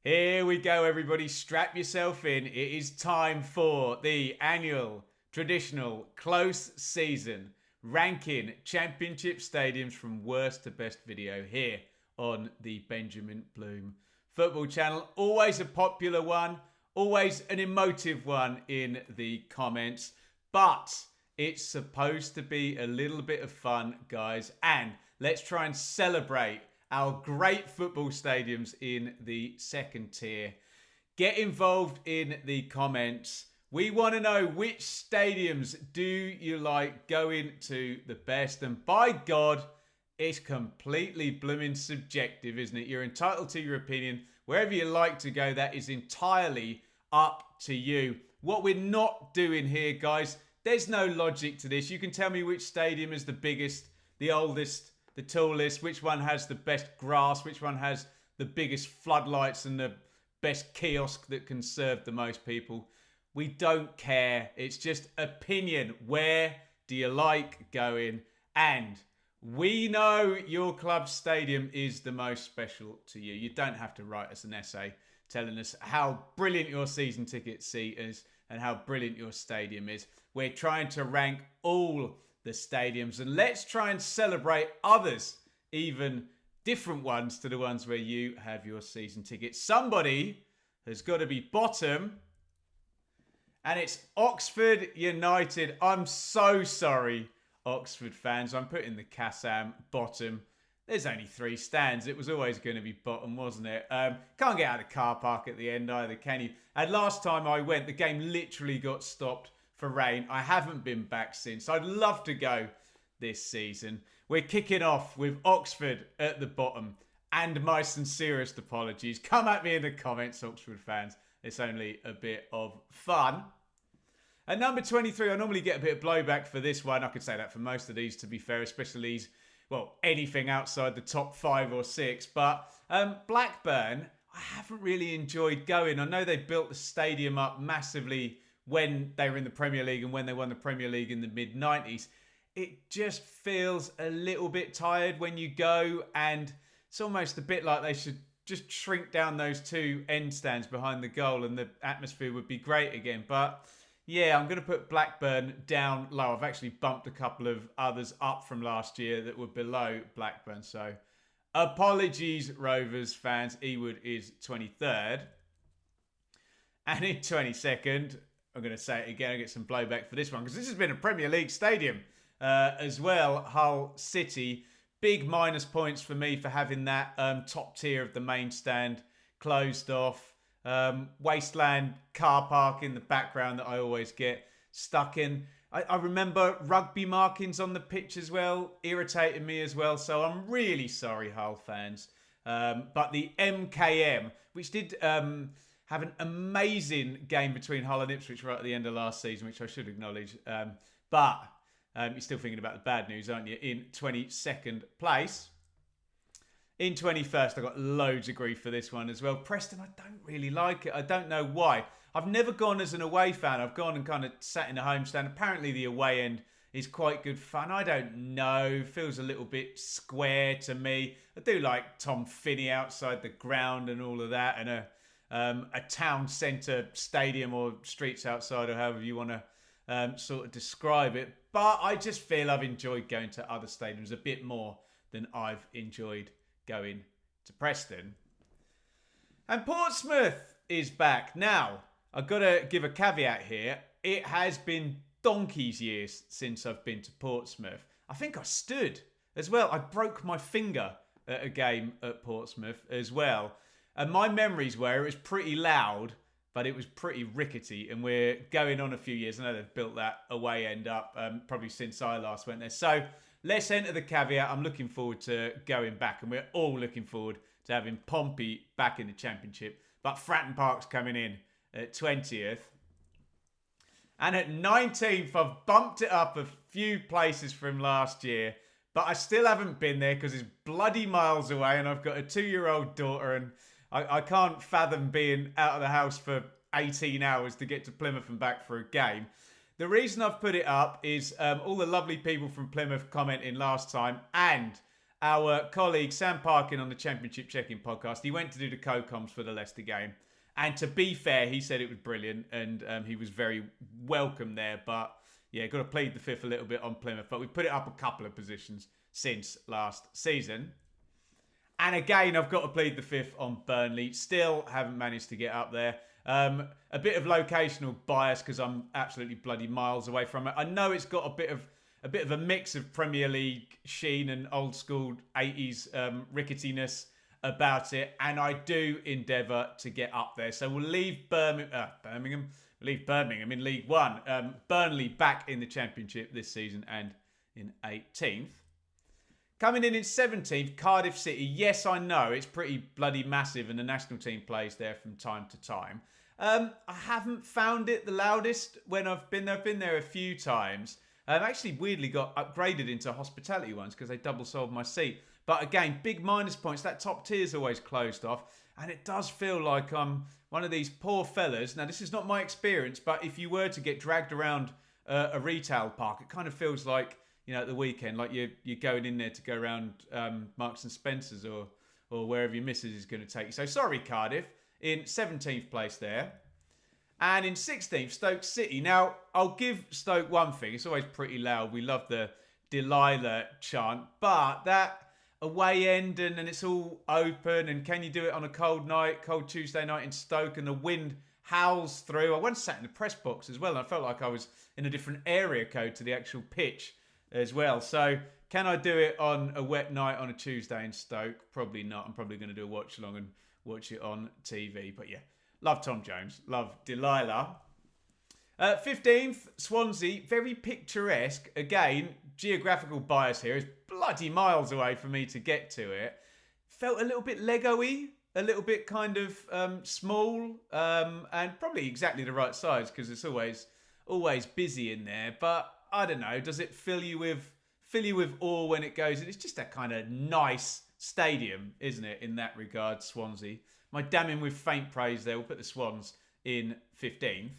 Here we go, everybody. Strap yourself in. It is time for the annual, traditional, close season ranking championship stadiums from worst to best video here on the Benjamin Bloom Football Channel. Always a popular one, always an emotive one in the comments, but it's supposed to be a little bit of fun, guys, and let's try and celebrate our great football stadiums in the second tier. Get involved in the comments. We want to know which stadiums do you like going to the best. And by God, it's completely blooming subjective, isn't it? You're entitled to your opinion. Wherever you like to go, that is entirely up to you. What we're not doing here, guys, there's no logic to this. You can tell me which stadium is the biggest, the oldest, the tallest, which one has the best grass, which one has the biggest floodlights and the best kiosk that can serve the most people. We don't care. It's just opinion. Where do you like going? And we know your club's stadium is the most special to you. You don't have to write us an essay telling us how brilliant your season ticket seat is and how brilliant your stadium is. We're trying to rank all the stadiums, and let's try and celebrate others, even different ones to the ones where you have your season ticket. Somebody has got to be bottom, and it's Oxford United. I'm so sorry, Oxford fans. I'm putting the Kassam bottom. There's only 3 stands. It was always going to be bottom, wasn't it? Can't get out of the car park at the end either, can you? And last time I went, the game literally got stopped for rain. I haven't been back since. I'd love to go this season. We're kicking off with Oxford at the bottom. And my sincerest apologies. Come at me in the comments, Oxford fans. It's only a bit of fun. At number 23, I normally get a bit of blowback for this one. I could say that for most of these, to be fair, especially these, well, anything outside the top 5 or 6. But Blackburn, I haven't really enjoyed going. I know they built the stadium up massively when they were in the Premier League and when they won the Premier League in the mid-90s. It just feels a little bit tired when you go, and it's almost a bit like they should just shrink down those 2 end stands behind the goal and the atmosphere would be great again. But yeah, I'm going to put Blackburn down low. I've actually bumped a couple of others up from last year that were below Blackburn. So apologies, Rovers fans. Ewood is 23rd. And in 22nd, I'm going to say it again. I get some blowback for this one because this has been a Premier League stadium as well. Hull City. Big minus points for me for having that top tier of the main stand closed off. Wasteland car park in the background that I always get stuck in. I remember rugby markings on the pitch as well, irritated me as well. So I'm really sorry, Hull fans. But the MKM, which did have an amazing game between Hull and Ipswich right at the end of last season, which I should acknowledge. But you're still thinking about the bad news, aren't you? In 22nd place. In 21st, I got loads of grief for this one as well. Preston, I don't really like it. I don't know why. I've never gone as an away fan. I've gone and kind of sat in a home stand. Apparently the away end is quite good fun. I don't know. Feels a little bit square to me. I do like Tom Finney outside the ground and all of that, and a town centre stadium or streets outside, or however you want to sort of describe it. But I just feel I've enjoyed going to other stadiums a bit more than I've enjoyed going to Preston. And Portsmouth is back. Now, I've got to give a caveat here. It has been donkey's years since I've been to Portsmouth. I think I stood as well. I broke my finger at a game at Portsmouth as well. And my memories were it was pretty loud, but it was pretty rickety. And we're going on a few years. I know they've built that away end up probably since I last went there. So let's enter the caveat. I'm looking forward to going back. And we're all looking forward to having Pompey back in the Championship. But Fratton Park's coming in at 20th. And at 19th, I've bumped it up a few places from last year. But I still haven't been there because it's bloody miles away. And I've got a 2-year-old daughter. And I can't fathom being out of the house for 18 hours to get to Plymouth and back for a game. The reason I've put it up is all the lovely people from Plymouth commenting last time, and our colleague Sam Parkin on the Championship Check-In podcast, he went to do the co-coms for the Leicester game. And to be fair, he said it was brilliant and he was very welcome there. But yeah, got to plead the fifth a little bit on Plymouth. But we put it up a couple of positions since last season. And again, I've got to plead the fifth on Burnley. Still haven't managed to get up there. A bit of locational bias because I'm absolutely bloody miles away from it. I know it's got a bit of a mix of Premier League sheen and old school 80s ricketiness about it, and I do endeavour to get up there. So we'll leave Birmingham in League One. Burnley back in the Championship this season and in 18th. Coming in 17th, Cardiff City. Yes, I know, it's pretty bloody massive and the national team plays there from time to time. I haven't found it the loudest when I've been there. I've been there a few times. I've actually weirdly got upgraded into hospitality ones because they double sold my seat. But again, big minus points. That top tier is always closed off. And it does feel like I'm one of these poor fellas. Now, this is not my experience, but if you were to get dragged around a retail park, it kind of feels like, you know, at the weekend, like you're going in there to go around Marks and Spencer's or wherever your missus is going to take you. So sorry, Cardiff, in 17th place there. And in 16th, Stoke City. Now, I'll give Stoke one thing. It's always pretty loud. We love the Delilah chant. But that away end and it's all open. And can you do it on a cold night, cold Tuesday night in Stoke, and the wind howls through? I once sat in the press box as well, and I felt like I was in a different area code to the actual pitch as well. So can I do it on a wet night on a Tuesday in Stoke? Probably not. I'm probably going to do a watch along and watch it on TV. But yeah, love Tom Jones. Love Delilah. 15th, Swansea. Very picturesque. Again, geographical bias here. It's bloody miles away for me to get to it. Felt a little bit Lego-y. A little bit kind of small. And probably exactly the right size because it's always busy in there. But I don't know. Does it fill you with awe when it goes? And it's just a kind of nice stadium, isn't it? In that regard, Swansea. My damning with faint praise there. We'll put the Swans in 15th.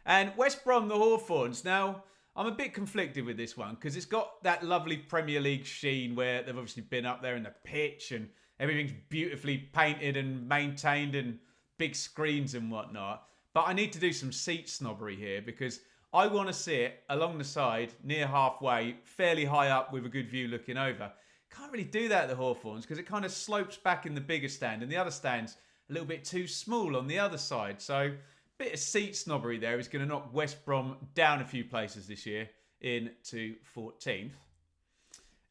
And West Brom, the Hawthorns. Now, I'm a bit conflicted with this one because it's got that lovely Premier League sheen where they've obviously been up there in the pitch and everything's beautifully painted and maintained and big screens and whatnot. But I need to do some seat snobbery here because I want to sit along the side, near halfway, fairly high up with a good view looking over. Can't really do that at the Hawthorns because it kind of slopes back in the bigger stand and the other stand's a little bit too small on the other side. So a bit of seat snobbery there is going to knock West Brom down a few places this year into 14th.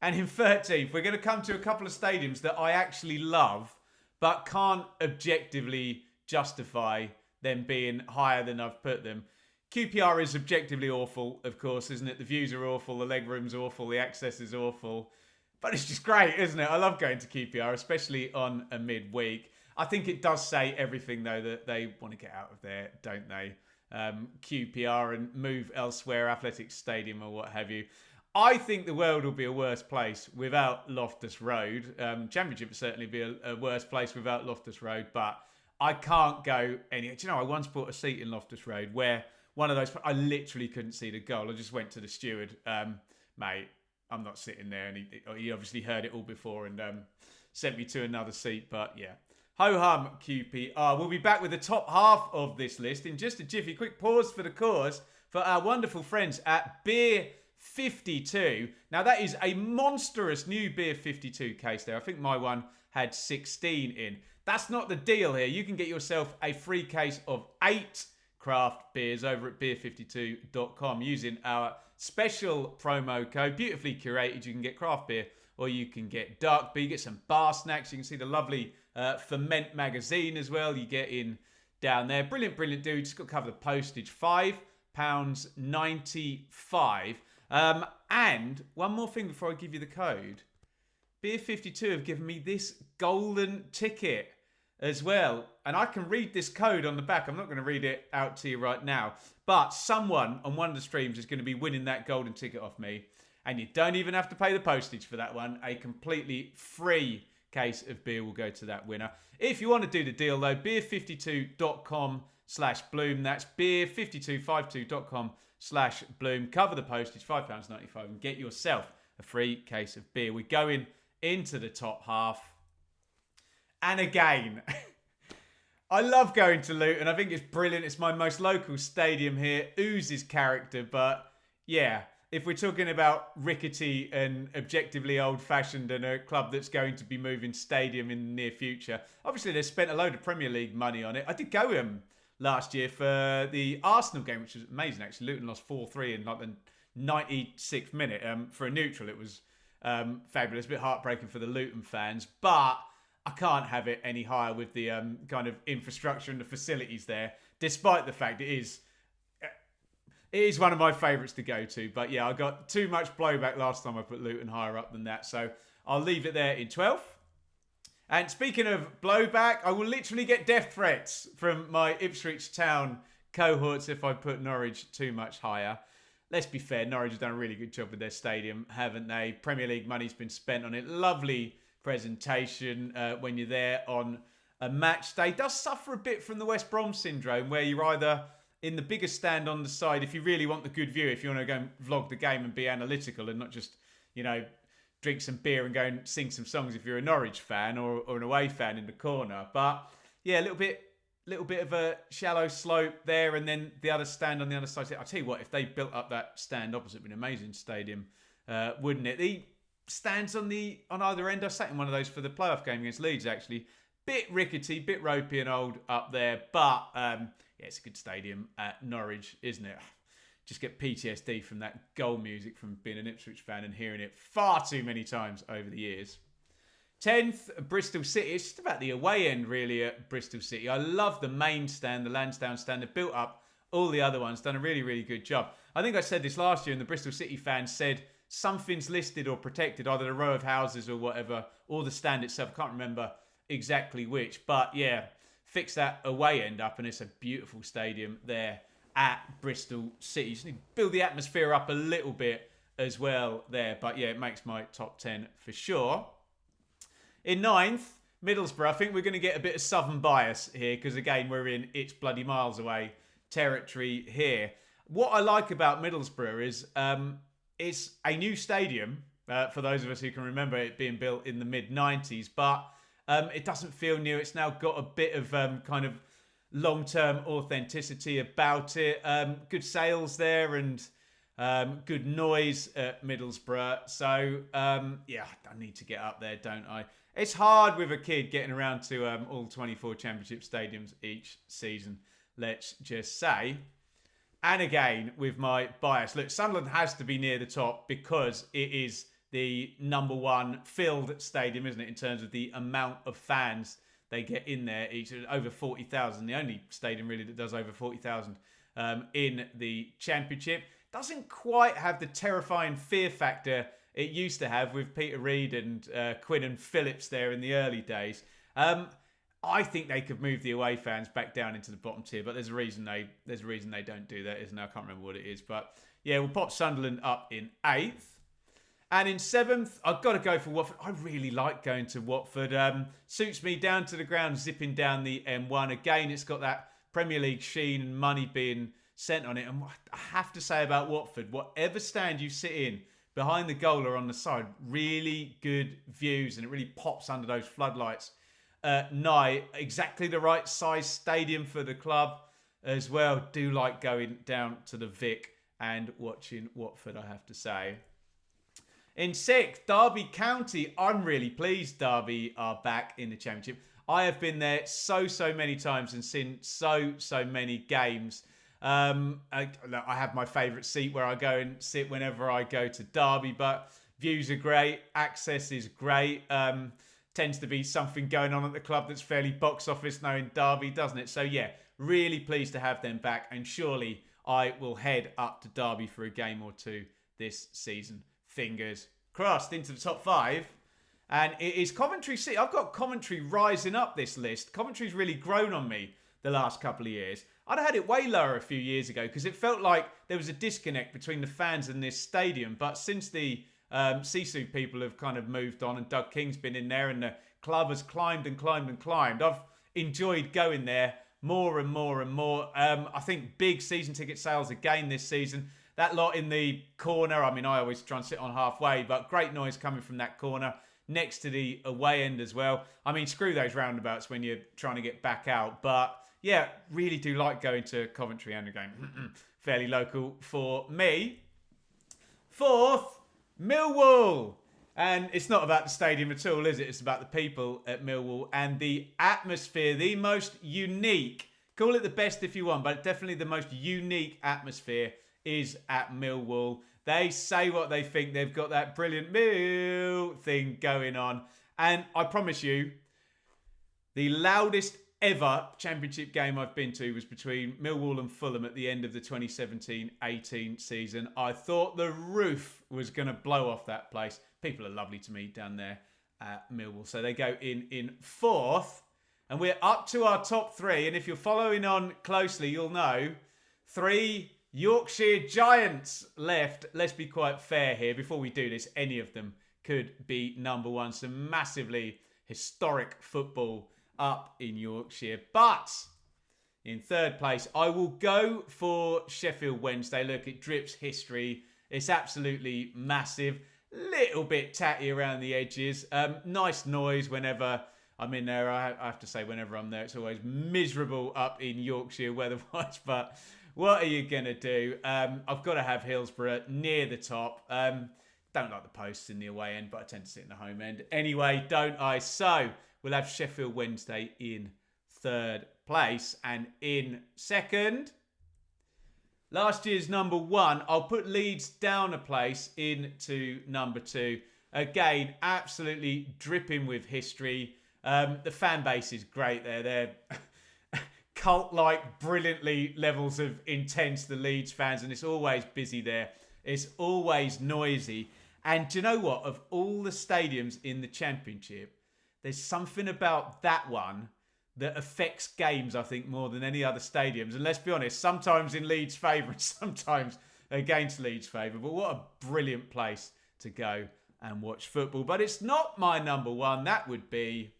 And in 13th, we're going to come to a couple of stadiums that I actually love but can't objectively justify them being higher than I've put them. QPR is objectively awful, of course, isn't it? The views are awful, the leg room's awful, the access is awful. But it's just great, isn't it? I love going to QPR, especially on a midweek. I think it does say everything, though, that they want to get out of there, don't they? QPR and move elsewhere, Athletic Stadium or what have you. I think the world will be a worse place without Loftus Road. Championship will certainly be a worse place without Loftus Road, but I can't go any... Do you know, I once bought a seat in Loftus Road where one of those... I literally couldn't see the goal. I just went to the steward. Mate, I'm not sitting there. And he obviously heard it all before and sent me to another seat. But yeah, ho-hum QPR. We'll be back with the top half of this list in just a jiffy. Quick pause for the cause for our wonderful friends at Beer 52. Now that is a monstrous new Beer 52 case there. I think my one had 16 in. That's not the deal here. You can get yourself a free case of 8 craft beers over at beer52.com using our special promo code. Beautifully curated. You can get craft beer or you can get dark beer. You get some bar snacks. You can see the lovely Ferment magazine as well. You get in down there. Brilliant, brilliant dude. Just got to cover the postage. £5.95. And one more thing before I give you the code. Beer 52 have given me this golden ticket as well. And I can read this code on the back. I'm not going to read it out to you right now. But someone on one of the streams is going to be winning that golden ticket off me. And you don't even have to pay the postage for that one. A completely free case of beer will go to that winner. If you want to do the deal though, beer52.com/Bloom. That's beer5252.com/Bloom. Cover the postage, £5.95, and get yourself a free case of beer. We're going into the top half. And again, I love going to Luton. I think it's brilliant. It's my most local stadium here. Oozes character, but yeah, if we're talking about rickety and objectively old-fashioned and a club that's going to be moving stadium in the near future, obviously they've spent a load of Premier League money on it. I did go last year for the Arsenal game, which was amazing actually. Luton lost 4-3 in like the 96th minute. For a neutral, it was fabulous. A bit heartbreaking for the Luton fans, but I can't have it any higher with the kind of infrastructure and the facilities there, despite the fact it is one of my favourites to go to. But yeah, I got too much blowback last time I put Luton higher up than that. So I'll leave it there in 12th. And speaking of blowback, I will literally get death threats from my Ipswich Town cohorts if I put Norwich too much higher. Let's be fair, Norwich have done a really good job with their stadium, haven't they? Premier League money's been spent on it. Lovely presentation when you're there on a match day. It does suffer a bit from the West Brom syndrome, where you're either in the biggest stand on the side if you really want the good view, if you want to go and vlog the game and be analytical and not just, drink some beer and go and sing some songs if you're a Norwich fan or an away fan in the corner. But yeah, a little bit of a shallow slope there, and then the other stand on the other side. I'll tell you what, if they built up that stand opposite, it'd be an amazing stadium, wouldn't it? The stands on either end. I sat in one of those for the playoff game against Leeds, actually. Bit rickety, bit ropey and old up there, but yeah, it's a good stadium at Norwich, isn't it? Just get PTSD from that goal music from being an Ipswich fan and hearing it far too many times over the years. 10th, Bristol City. It's just about the away end, really, at Bristol City. I love the main stand, the Lansdowne stand. They've built up all the other ones, done a really, really good job. I think I said this last year, and the Bristol City fans said something's listed or protected, either a row of houses or whatever, or the stand itself. I can't remember exactly which, but yeah, fix that away end up, and it's a beautiful stadium there at Bristol City. You just need to build the atmosphere up a little bit as well there, but yeah, it makes my top 10 for sure. In 9th, Middlesbrough. I think we're going to get a bit of southern bias here because, again, we're in it's bloody miles away territory here. What I like about Middlesbrough is it's a new stadium, for those of us who can remember it being built in the mid-90s, but it doesn't feel new. It's now got a bit of kind of long-term authenticity about it. Good sales there and good noise at Middlesbrough. So, yeah, I need to get up there, don't I? It's hard with a kid getting around to all 24 Championship stadiums each season, let's just say. And again, with my bias, look, Sunderland has to be near the top because it is the number one filled stadium, isn't it, in terms of the amount of fans they get in there each. Over 40,000, the only stadium really that does over 40,000 in the Championship. Doesn't quite have the terrifying fear factor it used to have with Peter Reid and Quinn and Phillips there in the early days. I think they could move the away fans back down into the bottom tier, but there's a reason they don't do that, isn't there? I can't remember what it is, but yeah, we'll pop Sunderland up in 8th. And in 7th, I've got to go for Watford. I really like going to Watford. Suits me down to the ground, zipping down the M1. Again, it's got that Premier League sheen and money being sent on it. And I have to say about Watford, whatever stand you sit in, behind the goal or on the side, really good views, and it really pops under those floodlights at night. Exactly the right size stadium for the club as well. Do like going down to the Vic and watching Watford, I have to say. In 6th, Derby County. I'm really pleased Derby are back in the Championship. I have been there so many times and seen so many games. I have my favourite seat where I go and sit whenever I go to Derby, but views are great, access is great. Tends to be something going on at the club that's fairly box office now in Derby, doesn't it? So yeah, really pleased to have them back, and surely I will head up to Derby for a game or two this season. Fingers crossed. Into the top 5. And it is Coventry City. I've got Coventry rising up this list. Coventry's really grown on me the last couple of years. I'd had it way lower a few years ago because it felt like there was a disconnect between the fans and this stadium. But since the Sisu people have kind of moved on and Doug King's been in there and the club has climbed and climbed and climbed, I've enjoyed going there more and more and more. I think big season ticket sales again this season. That lot in the corner, I mean, I always try and sit on halfway, but great noise coming from that corner next to the away end as well. I mean, screw those roundabouts when you're trying to get back out. But yeah, really do like going to Coventry and again, fairly local for me. Fourth, Millwall. And it's not about the stadium at all, is it? It's about the people at Millwall and the atmosphere, the most unique, call it the best if you want, but definitely the most unique atmosphere is at Millwall. They say what they think. They've got that brilliant Mill thing going on. And I promise you, the loudest ever championship game I've been to was between Millwall and Fulham at the end of the 2017-18 season. I thought the roof was going to blow off that place. People are lovely to me down there at Millwall. So they go in fourth. And we're up to our top three. And if you're following on closely, you'll know 3 Yorkshire Giants left. Let's be quite fair here. Before we do this, any of them could be number one. Some massively historic football up in Yorkshire. But in third place, I will go for Sheffield Wednesday. Look, it drips history. It's absolutely massive. Little bit tatty around the edges. Nice noise whenever I'm in there. I have to say, whenever I'm there, it's always miserable up in Yorkshire weather-wise. But what are you going to do? I've got to have Hillsborough near the top. Don't like the posts in the away end, but I tend to sit in the home end. Anyway, don't I? So we'll have Sheffield Wednesday in third place. And in second, last year's number one, I'll put Leeds down a place into number 2. Again, absolutely dripping with history. The fan base is great there. They're cult-like, brilliantly levels of intense, the Leeds fans, and it's always busy there. It's always noisy. And do you know what? Of all the stadiums in the Championship, there's something about that one that affects games, I think, more than any other stadiums. And let's be honest, sometimes in Leeds' favour and sometimes against Leeds' favour. But what a brilliant place to go and watch football. But it's not my number one. That would be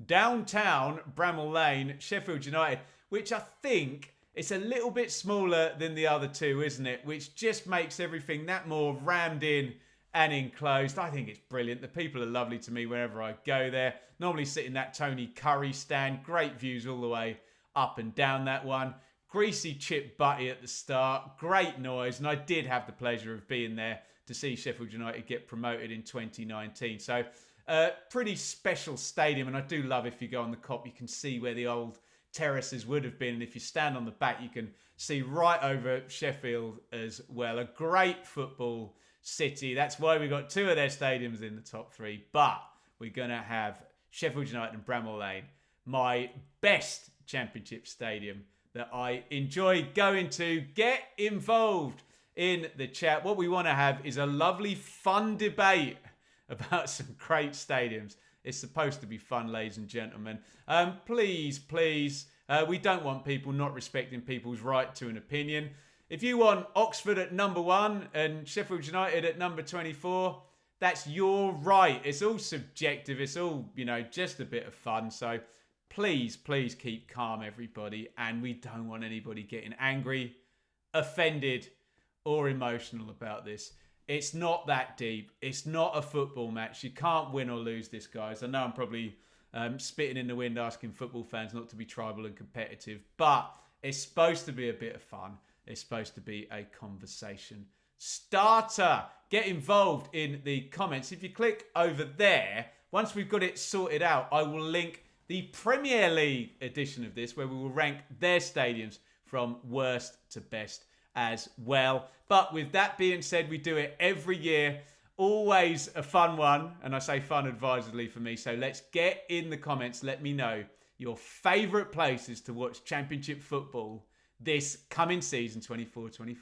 downtown Bramall Lane, Sheffield United, which I think it's a little bit smaller than the other two, isn't it? Which just makes everything that more rammed in and enclosed. I think it's brilliant. The people are lovely to me whenever I go there. Normally sit in that Tony Curry stand. Great views all the way up and down that one. Greasy chip butty at the start. Great noise. And I did have the pleasure of being there to see Sheffield United get promoted in 2019. So pretty special stadium. And I do love, if you go on the Kop, you can see where the old terraces would have been. And if you stand on the back, you can see right over Sheffield as well. A great football city. That's why we got 2 of their stadiums in the top 3. But we're going to have Sheffield United and Bramall Lane, my best championship stadium that I enjoy going to. Get involved in the chat. What we want to have is a lovely, fun debate about some great stadiums. It's supposed to be fun, ladies and gentlemen. Please, we don't want people not respecting people's right to an opinion. If you want Oxford at number 1 and Sheffield United at number 24, that's your right. It's all subjective. It's all, just a bit of fun. So please keep calm, everybody. And we don't want anybody getting angry, offended, or emotional about this. It's not that deep. It's not a football match. You can't win or lose this, guys. I know I'm probably spitting in the wind asking football fans not to be tribal and competitive, but it's supposed to be a bit of fun. It's supposed to be a conversation starter. Get involved in the comments. If you click over there, once we've got it sorted out, I will link the Premier League edition of this, where we will rank their stadiums from worst to best as well. But with that being said, we do it every year. Always a fun one. And I say fun advisedly for me. So let's get in the comments. Let me know your favourite places to watch Championship football this coming season 24-25.